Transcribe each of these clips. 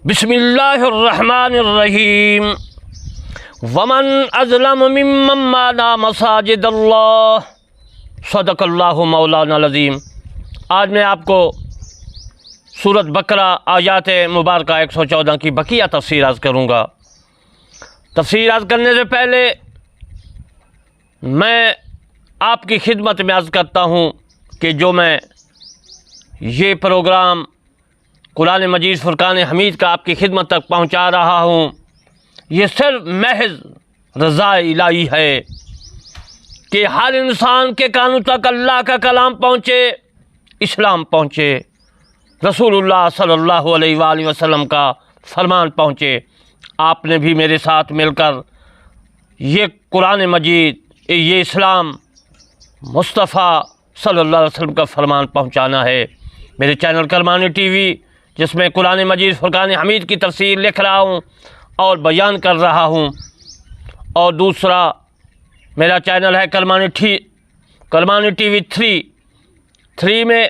بسم اللہ الرحمن الرحیم ومن اظلم ممن منع مساجد اللہ صدق اللہ مولانا العظیم۔ آج میں آپ کو سورۃ بقرہ آیات مبارکہ 114 کی بقیہ تفسیر عرض کروں گا۔ تفسیر عرض کرنے سے پہلے میں آپ کی خدمت میں عرض کرتا ہوں کہ جو میں یہ پروگرام قرآن مجید فرقان حمید کا آپ کی خدمت تک پہنچا رہا ہوں، یہ صرف محض رضا الہی ہے کہ ہر انسان کے کانوں تک اللہ کا کلام پہنچے، اسلام پہنچے، رسول اللہ صلی اللہ علیہ وآلہ وسلم کا فرمان پہنچے۔ آپ نے بھی میرے ساتھ مل کر یہ قرآن مجید، یہ اسلام مصطفیٰ صلی اللہ علیہ وسلم کا فرمان پہنچانا ہے۔ میرے چینل کرمانی ٹی وی، جس میں قرآن مجید فرقان حمید کی تفسیر لکھ رہا ہوں اور بیان کر رہا ہوں، اور دوسرا میرا چینل ہے کرمانی ٹی وی 3 میں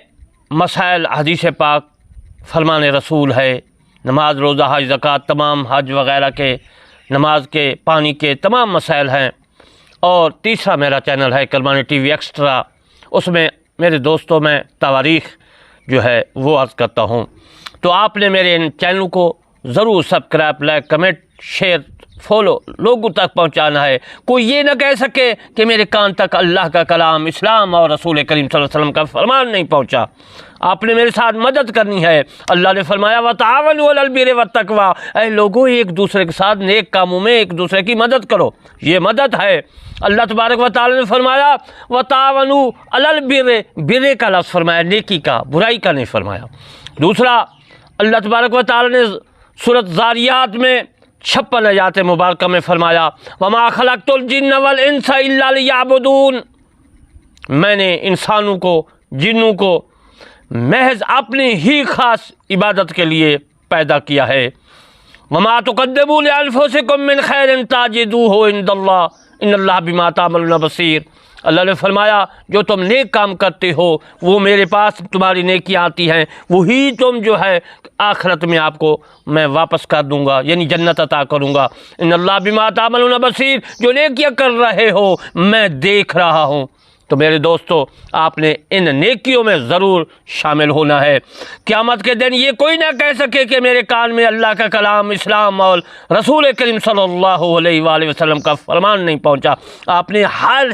مسائل حدیث پاک، فرمان رسول ہے، نماز، روزہ، حج، زکوٰۃ، تمام حج وغیرہ کے، نماز کے، پانی کے تمام مسائل ہیں۔ اور تیسرا میرا چینل ہے کرمانی ٹی وی ایکسٹرا، اس میں میرے دوستوں میں تواریخ جو ہے وہ عرض کرتا ہوں۔ تو آپ نے میرے ان چینل کو ضرور subscribe, like, comment, share, follow لوگوں تک پہنچانا ہے۔ کوئی یہ نہ کہہ سکے کہ میرے کان تک اللہ کا کلام، اسلام اور رسول کریم صلی اللہ علیہ وسلم کا فرمان نہیں پہنچا۔ آپ نے میرے ساتھ مدد کرنی ہے۔ اللہ نے فرمایا وَتَعَاوَنُوا عَلَى الْبِرِّ وَالتَّقْوَىٰ، اے لوگوں ایک دوسرے کے ساتھ نیک کاموں میں ایک دوسرے کی مدد کرو، یہ مدد ہے۔ اللہ تبارک و تعالی نے فرمایا وَتَعَاوَنُوا عَلَى الْبِرِّ، برے کا لفظ فرمایا، نیکی کا، برائی کا نہیں فرمایا۔ دوسرا اللہ تبارک و تعالی نے سورۃ ذاریات میں 56 آیات مبارکہ میں فرمایا وَمَا خَلَقْتُ الْجِنَّ وَالْإِنسَ إِلَّا لِيَعْبُدُونَ، میں نے انسانوں کو، جنوں کو محض اپنی ہی خاص عبادت کے لیے پیدا کیا ہے۔ وَمَا تُقَدِّمُوا لِأَنفُسِكُم مِّن خَيْرٍ تَجِدُوهُ عِندَ اللَّهِ إِنَّ اللَّهَ بِمَا تَعْمَلُونَ بَصِيرٌ۔ اللہ نے فرمایا جو تم نیک کام کرتے ہو وہ میرے پاس تمہاری نیکیاں آتی ہیں، وہی تم جو ہے آخرت میں آپ کو میں واپس کر دوں گا، یعنی جنت عطا کروں گا۔ ان اللہ بما تعملون بصیر، جو نیکیاں کر رہے ہو میں دیکھ رہا ہوں۔ تو میرے دوستو، آپ نے ان نیکیوں میں ضرور شامل ہونا ہے۔ قیامت کے دن یہ کوئی نہ کہہ سکے کہ میرے کان میں اللہ کا کلام، اسلام اور رسول کریم صلی اللہ علیہ وآلہ وسلم کا فرمان نہیں پہنچا۔ آپ نے ہر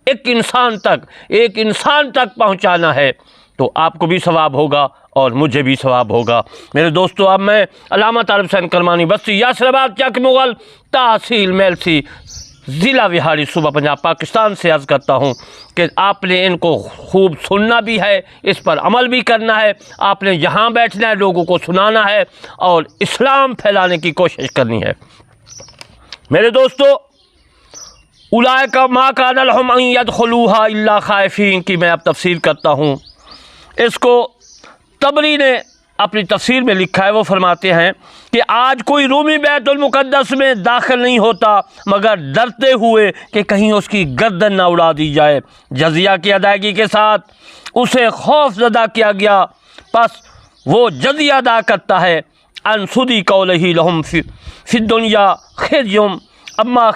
ایک انسان تک پہنچانا ہے، تو آپ کو بھی ثواب ہوگا اور مجھے بھی ثواب ہوگا۔ میرے دوستو، اب میں علامہ طالب حسین کرمانی بستی، یاسر آباد، چک مغل، تحصیل میلسی، ضلع وہاڑی، صوبہ پنجاب، پاکستان سے عرض کرتا ہوں کہ آپ نے ان کو خوب سننا بھی ہے، اس پر عمل بھی کرنا ہے۔ آپ نے یہاں بیٹھنا ہے، لوگوں کو سنانا ہے اور اسلام پھیلانے کی کوشش کرنی ہے۔ میرے دوستو، اولئک ما کان لہم ان یدخلوہا الا خائفین کی میں اب تفسیر کرتا ہوں۔ اس کو طبری نے اپنی تفسیر میں لکھا ہے، وہ فرماتے ہیں کہ آج کوئی رومی بیت المقدس میں داخل نہیں ہوتا مگر ڈرتے ہوئے کہ کہیں اس کی گردن نہ اڑا دی جائے۔ جزیہ کی ادائیگی کے ساتھ اسے خوف زدہ کیا گیا، پس وہ جزیہ ادا کرتا ہے۔ ان سدی قولہ لہم فی الدنیا خزیم، اما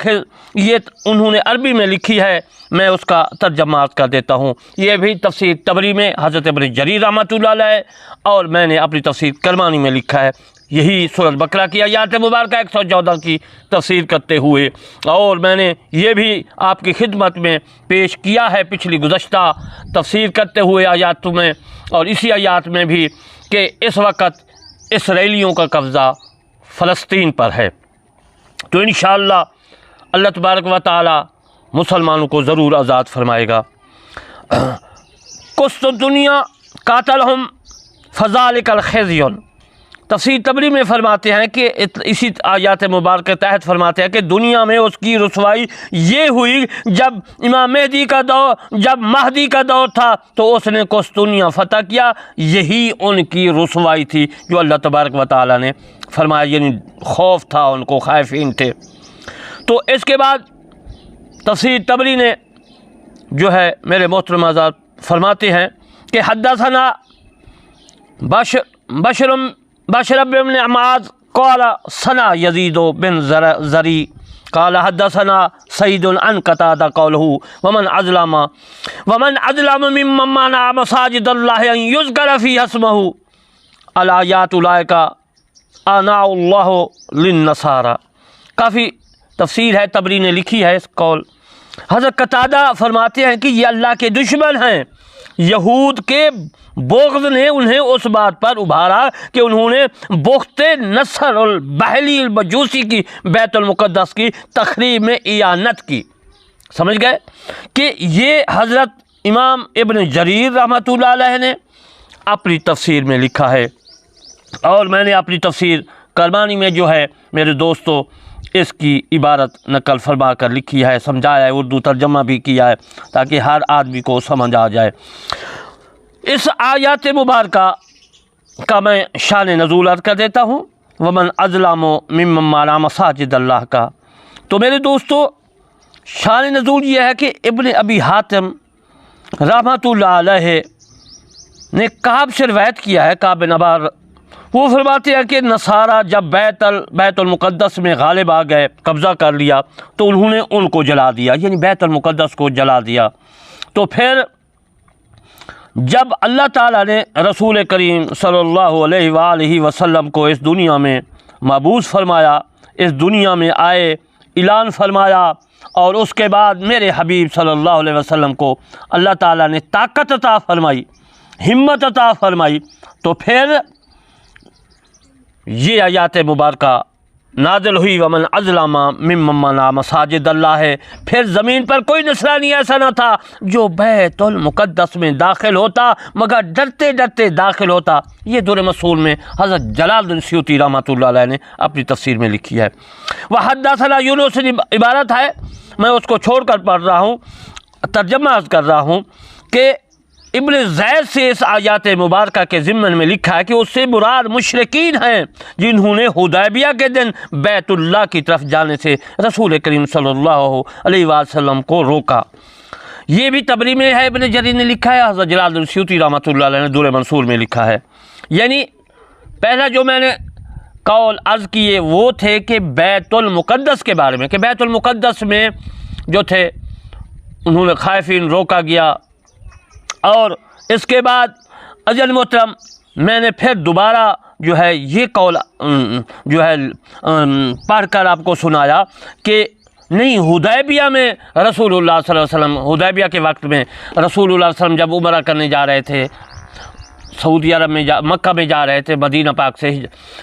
یہ انہوں نے عربی میں لکھی ہے، میں اس کا ترجمہ کر دیتا ہوں۔ یہ بھی تفسیر طبری میں حضرت ابن جریر رحمۃ اللہ علیہ، اور میں نے اپنی تفسیر کرمانی میں لکھا ہے، یہی سورۃ بقرہ کی آیات مبارکہ 114 کی تفسیر کرتے ہوئے۔ اور میں نے یہ بھی آپ کی خدمت میں پیش کیا ہے پچھلی گزشتہ تفسیر کرتے ہوئے آیاتوں میں، اور اسی آیات میں بھی، کہ اس وقت اسرائیلیوں کا قبضہ فلسطین پر ہے۔ تو انشاءاللہ اللہ تبارک و تعالی مسلمانوں کو ضرور آزاد فرمائے گا۔ قسطنطنیہ قاتلہم فذالک الخزی، تفسیر طبری میں فرماتے ہیں کہ اسی آیات مبارکہ تحت فرماتے ہیں کہ دنیا میں اس کی رسوائی یہ ہوئی جب مہدی کا دور تھا تو اس نے قسطنطنیہ فتح کیا، یہی ان کی رسوائی تھی جو اللہ تبارک و تعالی نے فرمایا، یعنی خوف تھا ان کو، خائفین تھے۔ تو اس کے بعد تفسیر طبری نے جو ہے میرے محترم حضرات فرماتے ہیں کہ حدثنا بشر بشر بن عماد قال ثنا يزيد بن زري قال حدثنا سعيد عن قتادة قوله ومن أظلم ممن منع مساجد الله أن يذكر فيها اسمه الآيات أولئك أعناء الله للنصارى۔ کافی تفسیر ہے، تبری نے لکھی ہے اس قول۔ حضرت قتادہ فرماتے ہیں کہ یہ اللہ کے دشمن ہیں، یہود کے بغض نے انہیں اس بات پر ابھارا کہ انہوں نے بخت نصر البحلی المجوسی کی بیت المقدس کی تخریب میں اعانت کی۔ سمجھ گئے کہ یہ حضرت امام ابن جریر رحمۃ اللہ علیہ نے اپنی تفسیر میں لکھا ہے، اور میں نے اپنی تفسیر کرمانی میں جو ہے میرے دوستو اس کی عبارت نقل فرما کر لکھی ہے، سمجھایا ہے، اردو ترجمہ بھی کیا ہے تاکہ ہر آدمی کو سمجھ آ جائے۔ اس آیات مبارکہ کا میں شان نزول عرض کر دیتا ہوں، ومن اظلم ممن منع مساجد اللہ کا۔ تو میرے دوستو شان نزول یہ ہے کہ ابن ابی حاتم رحمۃ اللہ علیہ نے کعب سے روایت کیا ہے، کعب بن عبار، وہ فرماتے ہیں کہ نصارہ جب بیت المقدس میں غالب آ گئے، قبضہ کر لیا، تو انہوں نے ان کو جلا دیا، یعنی بیت المقدس کو جلا دیا۔ تو پھر جب اللہ تعالیٰ نے رسول کریم صلی اللہ علیہ وآلہ وسلم کو اس دنیا میں مبعوث فرمایا، اس دنیا میں آئے، اعلان فرمایا، اور اس کے بعد میرے حبیب صلی اللہ علیہ وسلم کو اللہ تعالیٰ نے طاقت عطا فرمائی، ہمت عطا فرمائی، تو پھر یہ آیات مبارکہ نازل ہوئی، ومن اظلم ممن منع مساجد اللہ ہے۔ پھر زمین پر کوئی نصرانی ایسا نہ تھا جو بیت المقدس میں داخل ہوتا مگر ڈرتے ڈرتے داخل ہوتا۔ یہ در مسول میں حضرت جلال الدین سیوطی رحمۃ اللہ علیہ نے اپنی تفسیر میں لکھی ہے۔ وحدثنا یونس سے عبارت ہے، میں اس کو چھوڑ کر پڑھ رہا ہوں، ترجمہ عرض کر رہا ہوں کہ ابن زید سے اس آیات مبارکہ کے ضمن میں لکھا ہے کہ اس سے مراد مشرکین ہیں جنہوں نے حدیبیہ کے دن بیت اللہ کی طرف جانے سے رسول کریم صلی اللہ علیہ وسلم کو روکا۔ یہ بھی تبری میں ہے، ابن جریر نے لکھا ہے، حضرت جلال الدین سیوطی رحمۃ اللہ علیہ نے در منصور میں لکھا ہے۔ یعنی پہلا جو میں نے قول عرض کیے وہ تھے کہ بیت المقدس کے بارے میں، کہ بیت المقدس میں جو تھے انہوں نے خائفین روکا گیا، اور اس کے بعد اجل محترم میں نے پھر دوبارہ جو ہے یہ قول جو ہے پڑھ کر آپ کو سنایا کہ نہیں، حدیبیہ میں رسول اللہ صلی اللہ علیہ وسلم، حدیبیہ کے وقت میں رسول اللہ صلی اللہ علیہ وسلم جب عمرہ کرنے جا رہے تھے، سعودی عرب میں مکہ میں جا رہے تھے مدینہ پاک سے،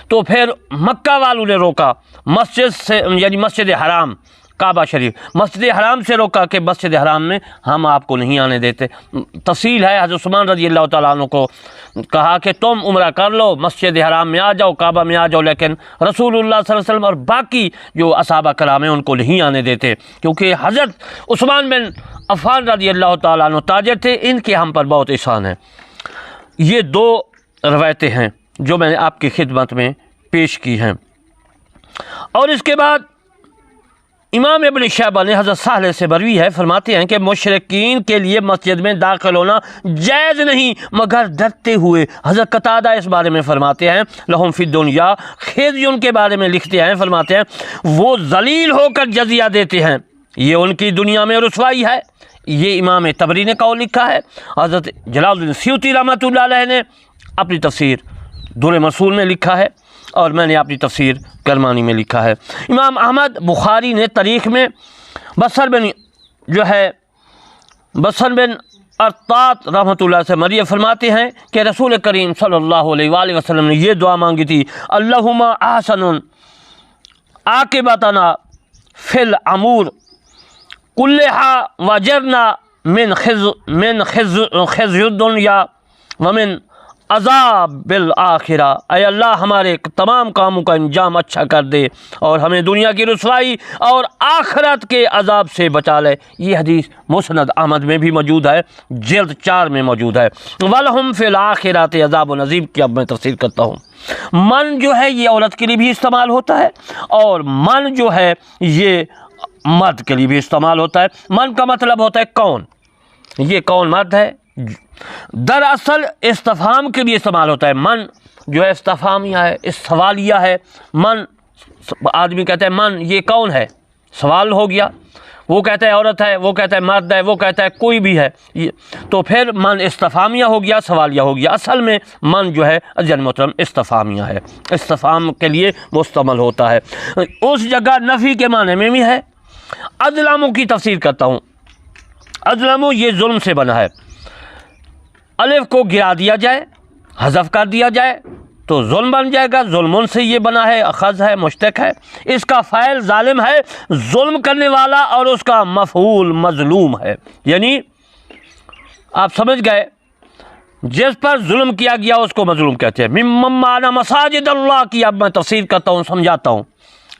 تو پھر مکہ والوں نے روکا مسجد سے، یعنی مسجد حرام، کعبہ شریف، مسجد حرام سے روکا کہ مسجد حرام میں ہم آپ کو نہیں آنے دیتے۔ تفصیل ہے، حضرت عثمان رضی اللہ تعالیٰ عنہ کو کہا کہ تم عمرہ کر لو، مسجد حرام میں آ جاؤ، کعبہ میں آ جاؤ، لیکن رسول اللہ صلی اللہ علیہ وسلم اور باقی جو اصحابہ کرام ہیں ان کو نہیں آنے دیتے، کیونکہ حضرت عثمان بن عفان رضی اللہ تعالیٰ عنہ تاجر تھے، ان کے ہم پر بہت احسان ہے۔ یہ دو روایتیں ہیں جو میں نے آپ کی خدمت میں پیش کی ہیں۔ اور اس کے بعد امام ابن شیبہ نے حضرت سہل سے بروی ہے، فرماتے ہیں کہ مشرکین کے لیے مسجد میں داخل ہونا جائز نہیں مگر ڈرتے ہوئے۔ حضرت قتادہ اس بارے میں فرماتے ہیں، لہم فی الدنیا خزی، ان کے بارے میں لکھتے ہیں، فرماتے ہیں وہ ذلیل ہو کر جزیہ دیتے ہیں، یہ ان کی دنیا میں رسوائی ہے۔ یہ امام تبری نے قول لکھا ہے۔ حضرت جلال الدین سیوطی رحمۃ اللہ علیہ نے اپنی تفسیر در مسول میں لکھا ہے، اور میں نے اپنی تفسیر کرمانی میں لکھا ہے۔ امام احمد بخاری نے تاریخ میں بصر بن ارطاط رحمۃ اللہ سے مروی فرماتے ہیں کہ رسول کریم صلی اللہ علیہ وآلہ وسلم نے یہ دعا مانگی تھی، اللہم احسن عاقبتنا فی الامور کلہا واجرنا من خزی الدنیا ومن عذاب بالآخرہ۔ اے اللہ ہمارے تمام کاموں کا انجام اچھا کر دے اور ہمیں دنیا کی رسوائی اور آخرت کے عذاب سے بچا لے۔ یہ حدیث مسند احمد میں بھی موجود ہے، جلد 4 میں موجود ہے۔ وَلَهُمْ فِي الْآخِرَةِ عَذَابٌ عَظِيمٌ کی اب میں تفسیر کرتا ہوں۔ من جو ہے یہ عورت کے لیے بھی استعمال ہوتا ہے، اور من جو ہے یہ مرد کے لیے بھی استعمال ہوتا ہے۔ من کا مطلب ہوتا ہے کون، یہ کون مرد ہے دراصل استفہام کے لیے استعمال ہوتا ہے. من جو ہے استفہامیہ ہے، اس سوالیہ ہے. من آدمی کہتا ہے من یہ کون ہے، سوال ہو گیا. وہ کہتا ہے عورت ہے، وہ کہتا ہے مرد ہے، وہ کہتا ہے کوئی بھی ہے، تو پھر من استفہامیہ ہو گیا، سوالیہ ہو گیا. اصل میں من جو ہے عزیز محترم استفہامیہ ہے، استفہام کے لیے مستعمل ہوتا ہے. اس جگہ نفی کے معنی میں بھی ہے. اظلم کی تفسیر کرتا ہوں. اظلم یہ ظلم سے بنا ہے. الف کو گرا دیا جائے، حذف کر دیا جائے تو ظلم بن جائے گا. ظلمن سے یہ بنا ہے، اخذ ہے، مشتق ہے. اس کا فاعل ظالم ہے، ظلم کرنے والا، اور اس کا مفعول مظلوم ہے. یعنی آپ سمجھ گئے، جس پر ظلم کیا گیا اس کو مظلوم کہتے ہیں. ممن معنی مساجد اللہ کی اب میں تفسیر کرتا ہوں، سمجھاتا ہوں.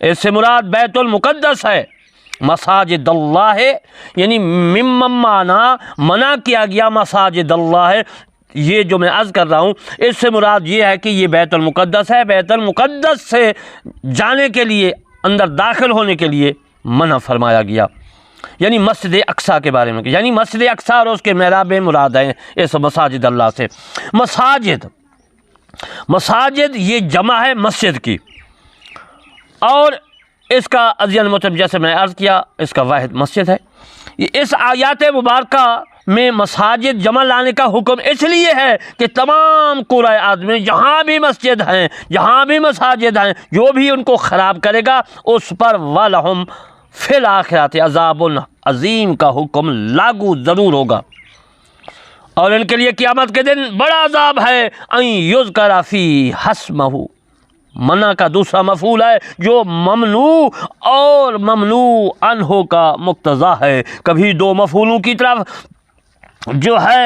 اس سے مراد بیت المقدس ہے، مساجد اللہ ہے. یعنی ممن معنی منع کیا گیا مساجد اللہ ہے. یہ جو میں عرض کر رہا ہوں اس سے مراد یہ ہے کہ یہ بیت المقدس ہے. بیت المقدس سے جانے کے لیے، اندر داخل ہونے کے لیے منع فرمایا گیا. یعنی مسجد اقصیٰ کے بارے میں، یعنی مسجد اقصیٰ اور اس کے محراب مراد ہیں اس مساجد اللہ سے. مساجد یہ جمع ہے مسجد کی، اور اس کا عزیز محترم جیسے میں عرض کیا اس کا واحد مسجد ہے. اس آیات مبارکہ میں مساجد جمع لانے کا حکم اس لیے ہے کہ تمام قرائے آدمی جہاں بھی مسجد ہیں، جہاں بھی مساجد ہیں، جو بھی ان کو خراب کرے گا اس پر وَلَهُمْ فِي الْآخِرَةِ عَذَابٌ عظیم کا حکم لاگو ضرور ہوگا، اور ان کے لیے قیامت کے دن بڑا عذاب ہے. اَن يُذْكَرَ فِيهِ اسْمُهُ، منع کا دوسرا مفعول ہے جو ممنوع اور ممنوع عنہ کا مقتضا ہے. کبھی دو مفعولوں کی طرف جو ہے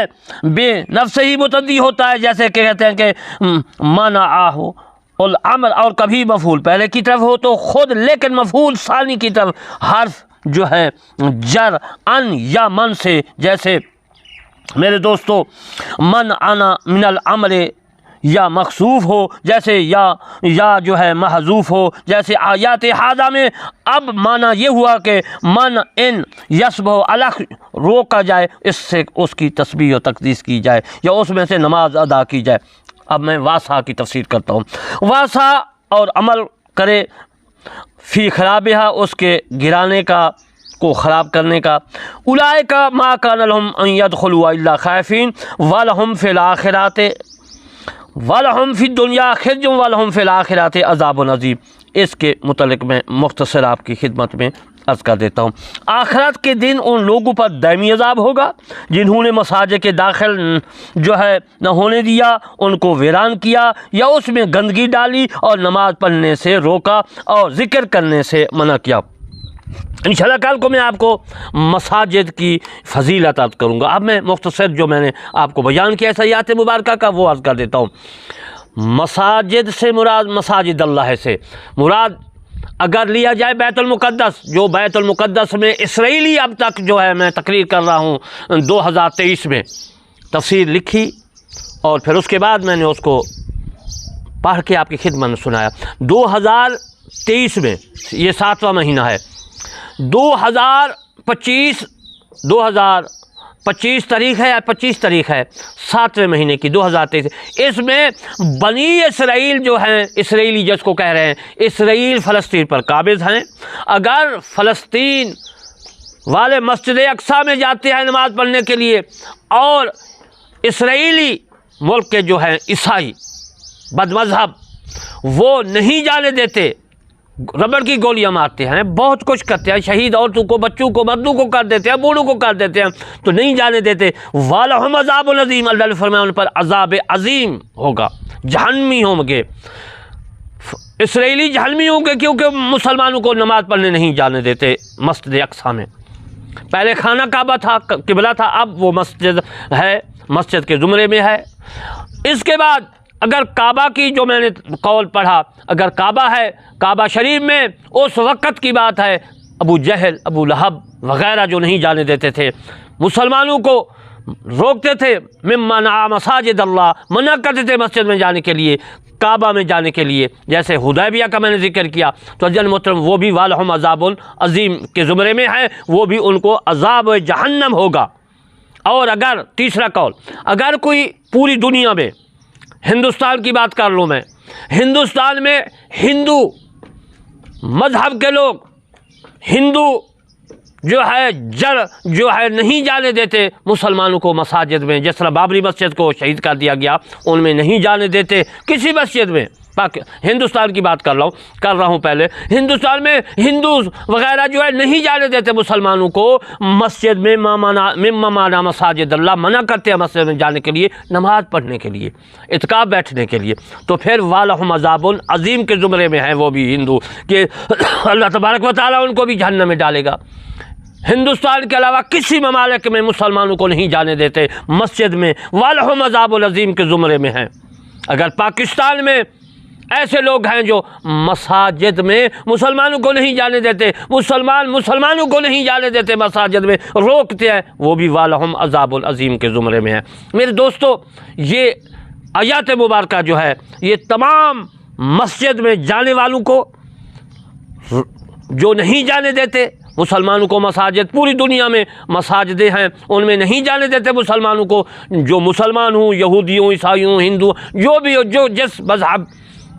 بے نفس ہی متعدی ہوتا ہے، جیسے کہ کہتے ہیں کہ منعہ الامر، اور کبھی مفعول پہلے کی طرف ہو تو خود، لیکن مفعول ثانی کی طرف حرف جو ہے جر ان یا من سے، جیسے میرے دوستو منعنا من الامر یا مخصوف ہو، جیسے یا جو ہے محذوف ہو، جیسے آیات حاضہ میں. اب معنی یہ ہوا کہ من ان یسبح الخ روکا جائے، اس سے اس کی تسبیح و تقدیس کی جائے، یا اس میں سے نماز ادا کی جائے. اب میں واسع کی تفسیر کرتا ہوں. واسع اور عمل کرے فی خرابہا، اس کے گرانے کا، کو خراب کرنے کا. اولئک ما کان لهم ان يدخلوا الا خائفین ولہم فی الآخرۃ وَلَهُمْ فِي الدُّنْيَا خِزْيٌ وَلَهُمْ فِي الْآخِرَةِ عَذَابٌ عَظِيمٌ. اس کے متعلق میں مختصر آپ کی خدمت میں عرض کر دیتا ہوں. آخرت کے دن ان لوگوں پر دائمی عذاب ہوگا جنہوں نے مساجد کے داخل جو ہے نہ ہونے دیا، ان کو ویران کیا، یا اس میں گندگی ڈالی، اور نماز پڑھنے سے روکا، اور ذکر کرنے سے منع کیا. انشاءاللہ کل کو میں آپ کو مساجد کی فضیلت عرض کروں گا. اب میں مختصر جو میں نے آپ کو بیان کیا ہے آیات مبارکہ کا وہ عرض کر دیتا ہوں. مساجد سے مراد مساجد اللہ سے مراد اگر لیا جائے بیت المقدس، جو بیت المقدس میں اسرائیلی اب تک جو ہے میں تقریر کر رہا ہوں 2023 میں تفسیر لکھی، اور پھر اس کے بعد میں نے اس کو پڑھ کے آپ کی خدمت میں سنایا. 2023 میں یہ 7واں مہینہ ہے. 2025 تاریخ ہے یا 25 تاریخ ہے 7ویں مہینے کی 2023. اس میں بنی اسرائیل جو ہیں، اسرائیلی جس کو کہہ رہے ہیں، اسرائیل فلسطین پر قابض ہیں. اگر فلسطین والے مسجد اقصیٰ میں جاتے ہیں نماز پڑھنے کے لیے، اور اسرائیلی ملک کے جو ہیں عیسائی بد مذہب وہ نہیں جانے دیتے، ربڑ کی گولیاں مارتے ہیں، بہت کچھ کرتے ہیں، شہید عورتوں کو، بچوں کو، مردوں کو کر دیتے ہیں، بوڑھوں کو کر دیتے ہیں، تو نہیں جانے دیتے. وَلَهُمْ عَذَابٌ عَظِيمٌ، اللہ نے فرمایا ان پر عذاب عظیم ہوگا، جہنمی ہوں گے. اسرائیلی جہنمی ہوں گے کیونکہ مسلمانوں کو نماز پڑھنے نہیں جانے دیتے مسجد اقصیٰ میں. پہلے خانہ کعبہ تھا، قبلہ تھا، اب وہ مسجد ہے، مسجد کے زمرے میں ہے. اس کے بعد اگر کعبہ کی جو میں نے قول پڑھا، اگر کعبہ ہے، کعبہ شریف میں اس وقت کی بات ہے، ابو جہل، ابو لہب وغیرہ جو نہیں جانے دیتے تھے، مسلمانوں کو روکتے تھے. ممن منع مساجد اللہ، منع کرتے تھے مسجد میں جانے کے لیے، کعبہ میں جانے کے لیے. جیسے حدیبیہ کا میں نے ذکر کیا، تو عزیز محترم وہ بھی وَلَهُمْ عَذَابٌ عَظِيمٌ کے زمرے میں ہے، وہ بھی ان کو عذاب جہنم ہوگا. اور اگر تیسرا قول، اگر کوئی پوری دنیا میں، ہندوستان کی بات کر لوں میں، ہندوستان میں ہندو مذہب کے لوگ، ہندو جو ہے نہیں جانے دیتے مسلمانوں کو مساجد میں، جس طرح بابری مسجد کو شہید کر دیا گیا، ان میں نہیں جانے دیتے کسی مسجد میں۔ ہندوستان کی بات کر رہا ہوں پہلے، ہندوستان میں ہندو وغیرہ جو ہے نہیں جانے دیتے مسلمانوں کو مسجد میں، ممانا مساجد اللہ، منع کرتے ہیں مسجد میں جانے کے لیے، نماز پڑھنے کے لیے، اعتکاف بیٹھنے کے لیے۔ تو پھر وَلَهُمْ عَذَابٌ عظیم کے زمرے میں ہیں وہ بھی ہندو، کہ اللہ تبارک و تعالیٰ ان کو بھی جہنم میں ڈالے گا۔ ہندوستان کے علاوہ کسی ممالک میں مسلمانوں کو نہیں جانے دیتے مسجد میں، وَلَهُمْ عَذَابٌ عظیم کے زمرے میں ہیں۔ اگر پاکستان میں ایسے لوگ ہیں جو مساجد میں مسلمانوں کو نہیں جانے دیتے، مسلمانوں کو نہیں جانے دیتے مساجد میں، روکتے ہیں، وہ بھی وَلَهُمْ عَذَابٌ عظیم کے زمرے میں ہیں۔ میرے دوستو، یہ آیات مبارکہ جو ہے یہ تمام مسجد میں جانے والوں کو جو نہیں جانے دیتے مسلمانوں کو مساجد، پوری دنیا میں مساجدیں ہیں ان میں نہیں جانے دیتے مسلمانوں کو، جو مسلمان ہوں، یہودی ہوں، عیسائی ہوں، ہندو، جو بھی ہو، جو جس مذہب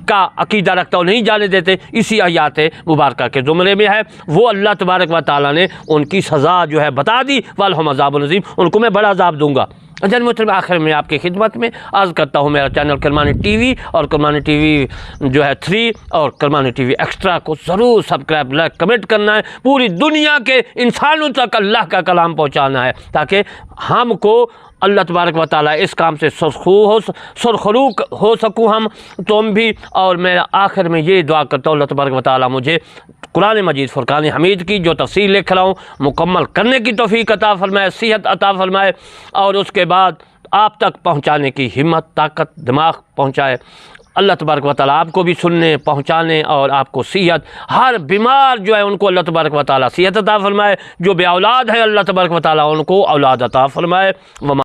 کا عقیدہ رکھتا ہو نہیں جانے دیتے، اسی آیات مبارکہ کے زمرے میں ہے۔ وہ اللہ تبارک و تعالیٰ نے ان کی سزا جو ہے بتا دی، وَلَهُمْ عَذَابٌ عَظِيمٌ، ان کو میں بڑا عذاب دوں گا۔ جن محترم، آخر میں آپ کی خدمت میں عرض کرتا ہوں، میرا چینل کرمانی ٹی وی اور کرمانی ٹی وی جو ہے 3 اور کرمانی ٹی وی ایکسٹرا کو ضرور سبسکرائب، لائک، کمنٹ کرنا ہے، پوری دنیا کے انسانوں تک اللہ کا کلام پہنچانا ہے، تاکہ ہم کو اللہ تبارک و تعالیٰ اس کام سے سرخرو ہو سکوں ہم، تم بھی۔ اور میں آخر میں یہ دعا کرتا ہوں، اللہ تبارک و تعالیٰ مجھے قرآن مجید فرقان حمید کی جو تفسیر لکھ رہا ہوں مکمل کرنے کی توفیق عطا فرمائے، صحت عطا فرمائے، اور اس کے بعد آپ تک پہنچانے کی ہمت، طاقت، دماغ پہنچائے۔ اللہ تبارک و تعالیٰ آپ کو بھی سننے، پہنچانے اور آپ کو صحت، ہر بیمار جو ہے ان کو اللہ تبارک و تعالیٰ صحت عطا فرمائے، جو بے اولاد ہیں اللہ تبارک و تعالیٰ ان کو اولاد عطا فرمائے۔